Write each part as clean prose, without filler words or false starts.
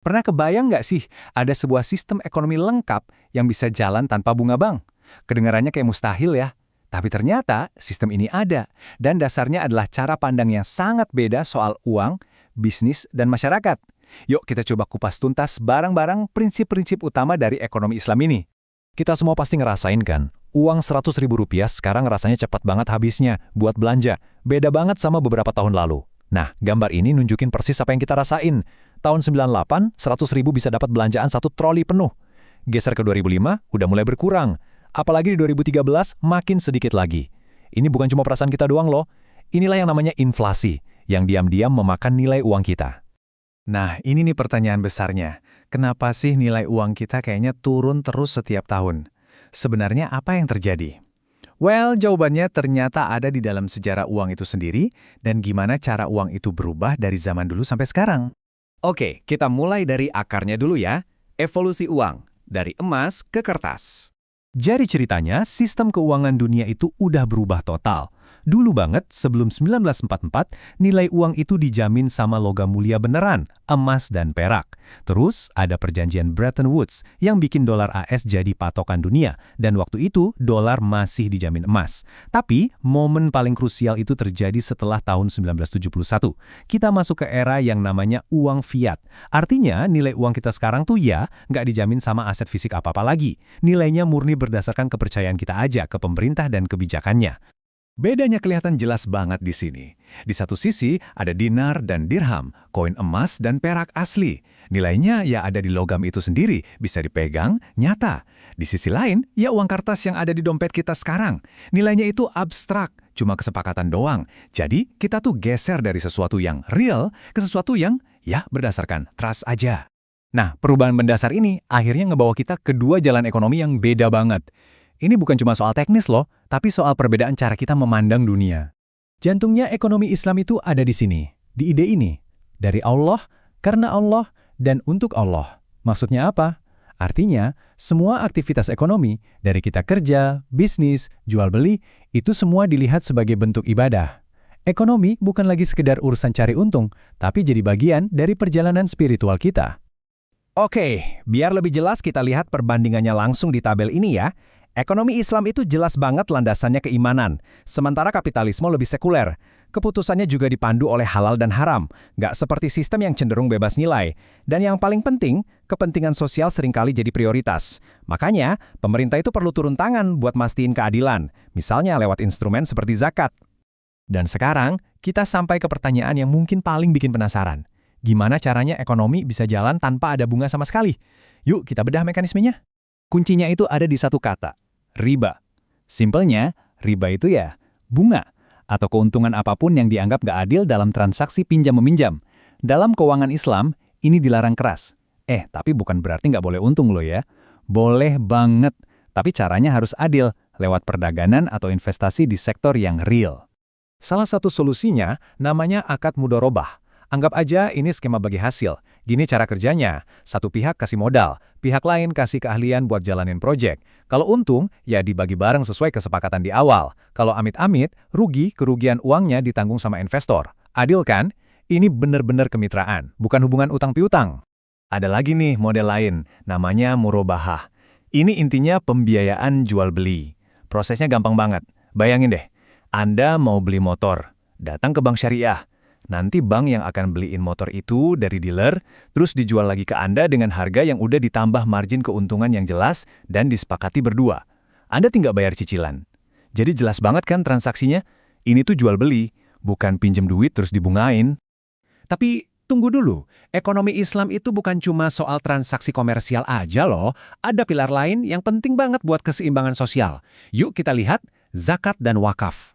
Pernah kebayang nggak sih ada sebuah sistem ekonomi lengkap yang bisa jalan tanpa bunga bank? Kedengarannya kayak mustahil ya. Tapi ternyata sistem ini ada, dan dasarnya adalah cara pandang yang sangat beda soal uang, bisnis, dan masyarakat. Yuk kita coba kupas tuntas barang-barang prinsip-prinsip utama dari ekonomi Islam ini. Kita semua pasti ngerasain kan, uang 100.000 rupiah sekarang rasanya cepat banget habisnya buat belanja. Beda banget sama beberapa tahun lalu. Nah, gambar ini nunjukin persis apa yang kita rasain. Tahun 98, 100.000 bisa dapat belanjaan satu troli penuh. Geser ke 2005, udah mulai berkurang. Apalagi di 2013, makin sedikit lagi. Ini bukan cuma perasaan kita doang loh. Inilah yang namanya inflasi, yang diam-diam memakan nilai uang kita. Nah, ini nih pertanyaan besarnya. Kenapa sih nilai uang kita kayaknya turun terus setiap tahun? Sebenarnya apa yang terjadi? Well, jawabannya ternyata ada di dalam sejarah uang itu sendiri dan gimana cara uang itu berubah dari zaman dulu sampai sekarang. Oke, kita mulai dari akarnya dulu ya. Evolusi uang, dari emas ke kertas. Jadi ceritanya, sistem keuangan dunia itu udah berubah total. Dulu banget, sebelum 1944, nilai uang itu dijamin sama logam mulia beneran, emas dan perak. Terus, ada perjanjian Bretton Woods yang bikin dolar AS jadi patokan dunia, dan waktu itu dolar masih dijamin emas. Tapi, momen paling krusial itu terjadi setelah tahun 1971. Kita masuk ke era yang namanya uang fiat. Artinya, nilai uang kita sekarang tuh ya, nggak dijamin sama aset fisik apa-apa lagi. Nilainya murni berdasarkan kepercayaan kita aja ke pemerintah dan kebijakannya. Bedanya kelihatan jelas banget di sini. Di satu sisi ada dinar dan dirham, koin emas dan perak asli. Nilainya ya ada di logam itu sendiri, bisa dipegang, nyata. Di sisi lain, ya uang kertas yang ada di dompet kita sekarang. Nilainya itu abstrak, cuma kesepakatan doang. Jadi kita tuh geser dari sesuatu yang real ke sesuatu yang ya berdasarkan trust aja. Nah, perubahan mendasar ini akhirnya ngebawa kita ke dua jalan ekonomi yang beda banget. Ini bukan cuma soal teknis loh, tapi soal perbedaan cara kita memandang dunia. Jantungnya ekonomi Islam itu ada di sini, di ide ini. Dari Allah, karena Allah, dan untuk Allah. Maksudnya apa? Artinya, semua aktivitas ekonomi, dari kita kerja, bisnis, jual beli, itu semua dilihat sebagai bentuk ibadah. Ekonomi bukan lagi sekedar urusan cari untung, tapi jadi bagian dari perjalanan spiritual kita. Oke, biar lebih jelas kita lihat perbandingannya langsung di tabel ini ya. Ekonomi Islam itu jelas banget landasannya keimanan, sementara kapitalisme lebih sekuler. Keputusannya juga dipandu oleh halal dan haram, nggak seperti sistem yang cenderung bebas nilai. Dan yang paling penting, kepentingan sosial seringkali jadi prioritas. Makanya, pemerintah itu perlu turun tangan buat mastiin keadilan, misalnya lewat instrumen seperti zakat. Dan sekarang, kita sampai ke pertanyaan yang mungkin paling bikin penasaran. Gimana caranya ekonomi bisa jalan tanpa ada bunga sama sekali? Yuk kita bedah mekanismenya. Kuncinya itu ada di satu kata, riba. Simpelnya, riba itu ya bunga, atau keuntungan apapun yang dianggap gak adil dalam transaksi pinjam-meminjam. Dalam keuangan Islam, ini dilarang keras. Tapi bukan berarti gak boleh untung loh ya. Boleh banget, tapi caranya harus adil, lewat perdagangan atau investasi di sektor yang real. Salah satu solusinya namanya akad mudharabah. Anggap aja ini skema bagi hasil. Gini cara kerjanya, satu pihak kasih modal, pihak lain kasih keahlian buat jalanin proyek. Kalau untung, ya dibagi bareng sesuai kesepakatan di awal. Kalau amit-amit, kerugian uangnya ditanggung sama investor. Adil kan? Ini bener-bener kemitraan, bukan hubungan utang piutang. Ada lagi nih model lain, namanya murabahah. Ini intinya pembiayaan jual beli. Prosesnya gampang banget. Bayangin deh, Anda mau beli motor, datang ke bank syariah. Nanti bank yang akan beliin motor itu dari dealer, terus dijual lagi ke Anda dengan harga yang udah ditambah margin keuntungan yang jelas dan disepakati berdua. Anda tinggal bayar cicilan. Jadi jelas banget kan transaksinya? Ini tuh jual beli, bukan pinjem duit terus dibungain. Tapi tunggu dulu, ekonomi Islam itu bukan cuma soal transaksi komersial aja loh. Ada pilar lain yang penting banget buat keseimbangan sosial. Yuk kita lihat zakat dan wakaf.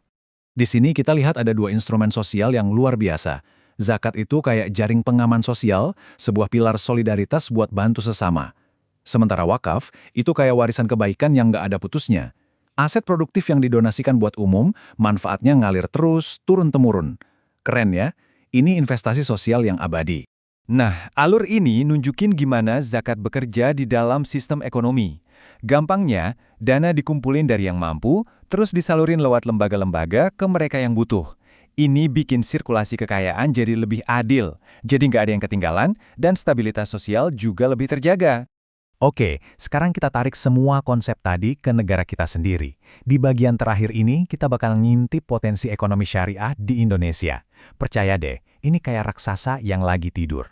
Di sini kita lihat ada dua instrumen sosial yang luar biasa. Zakat itu kayak jaring pengaman sosial, sebuah pilar solidaritas buat bantu sesama. Sementara wakaf, itu kayak warisan kebaikan yang nggak ada putusnya. Aset produktif yang didonasikan buat umum, manfaatnya ngalir terus, turun-temurun. Keren ya? Ini investasi sosial yang abadi. Nah, alur ini nunjukin gimana zakat bekerja di dalam sistem ekonomi. Gampangnya, dana dikumpulin dari yang mampu, terus disalurin lewat lembaga-lembaga ke mereka yang butuh. Ini bikin sirkulasi kekayaan jadi lebih adil, jadi nggak ada yang ketinggalan, dan stabilitas sosial juga lebih terjaga. Oke, sekarang kita tarik semua konsep tadi ke negara kita sendiri. Di bagian terakhir ini, kita bakal ngintip potensi ekonomi syariah di Indonesia. Percaya deh, ini kayak raksasa yang lagi tidur.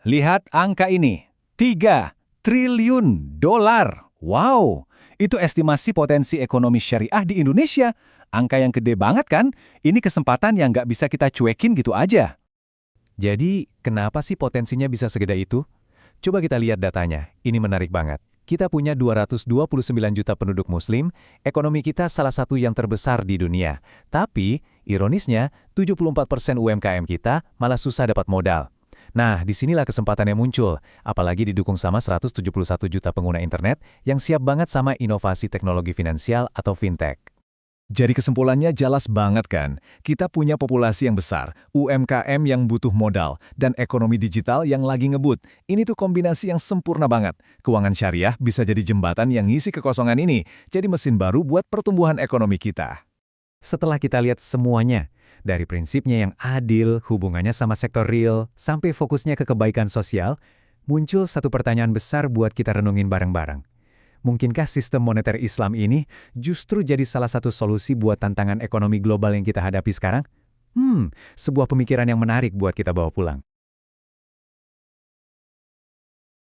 Lihat angka ini, 3 triliun dolar. Wow, itu estimasi potensi ekonomi syariah di Indonesia. Angka yang gede banget kan? Ini kesempatan yang nggak bisa kita cuekin gitu aja. Jadi, kenapa sih potensinya bisa segede itu? Coba kita lihat datanya, ini menarik banget. Kita punya 229 juta penduduk muslim, ekonomi kita salah satu yang terbesar di dunia. Tapi, ironisnya, 74% UMKM kita malah susah dapat modal. Nah, disinilah kesempatannya muncul, apalagi didukung sama 171 juta pengguna internet yang siap banget sama inovasi teknologi finansial atau fintech. Jadi kesimpulannya jelas banget kan? Kita punya populasi yang besar, UMKM yang butuh modal, dan ekonomi digital yang lagi ngebut. Ini tuh kombinasi yang sempurna banget. Keuangan syariah bisa jadi jembatan yang ngisi kekosongan ini, jadi mesin baru buat pertumbuhan ekonomi kita. Setelah kita lihat semuanya, dari prinsipnya yang adil, hubungannya sama sektor real, sampai fokusnya ke kebaikan sosial, muncul satu pertanyaan besar buat kita renungin bareng-bareng. Mungkinkah sistem moneter Islam ini justru jadi salah satu solusi buat tantangan ekonomi global yang kita hadapi sekarang? Sebuah pemikiran yang menarik buat kita bawa pulang.